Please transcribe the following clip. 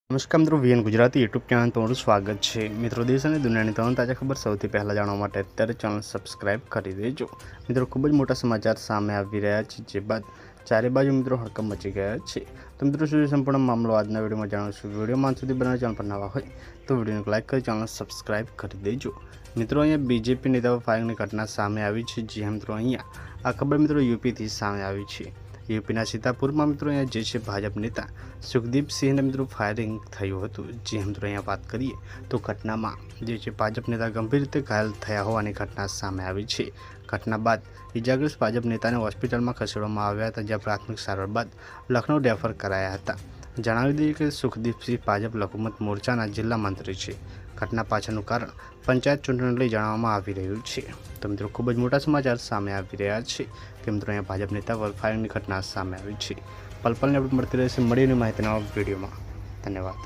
નમસ્કાર મિત્રો, VN Gujarati YouTube channel તમારું સ્વાગત છે। મિત્રો, દેશ અને દુનિયાની તમામ તાજા ખબર સૌથી પહેલાં જાણવા માટે અત્યારે ચેનલ સબસ્ક્રાઇબ કરી દેજો। મિત્રો, ખૂબ જ મોટા સમાચાર સામે આવી રહ્યા છે, જે બાદ ચારે બાજુ મિત્રો હડકંપ મચી ગયા છે। તો મિત્રો, શું સંપૂર્ણ મામલો આજના વિડીયોમાં જાણીશું। વિડીયોમાં અંત સુધી બનાવવા ચેનલ પર નવા હોય તો વિડીયોને લાઇક કરી ચેનલ સબસ્ક્રાઇબ કરી દેજો। મિત્રો, અહીંયા બીજેપી નેતાઓ ફાયરિંગની ઘટના સામે આવી છે। જી મિત્રો, અહીંયા આ ખબર મિત્રો યુપીથી સામે આવી છે। यूपीना सीतापुर में मित्रों अँ जे भाजप नेता सुखदीप सिंह ने मित्रों फायरिंग थयुं हतुं। जी मित्रों अँ बात करिए तो घटना में जे भाजप नेता गंभीर रीते घायल थया होवानी घटना सामे आवी छे। घटना बाद इजाग्रस्त भाजप नेता ने होस्पिटल में खसेड़वामां आव्या हता, ज्यां प्राथमिक सारवार बाद लखनऊ रेफर कराया हता। जणावी दीए कि सुखदीप सिंह भाजप लघुमत मोर्चाना जिल्ला मंत्री है। घटना पाछळनुं कारण पंचायत चूंटणीने लई जणाववामां आवी रह्युं छे। तो मित्रों, खूब ज मोटा समाचार सामे आवी रह्या छे कि मित्रों अहींया भाजप नेता पर फायरिंगनी घटना सामे आवी छे। पल पलनी अपडेट मळती रहेशे। मळीने माहितीना वीडियोमां। धन्यवाद।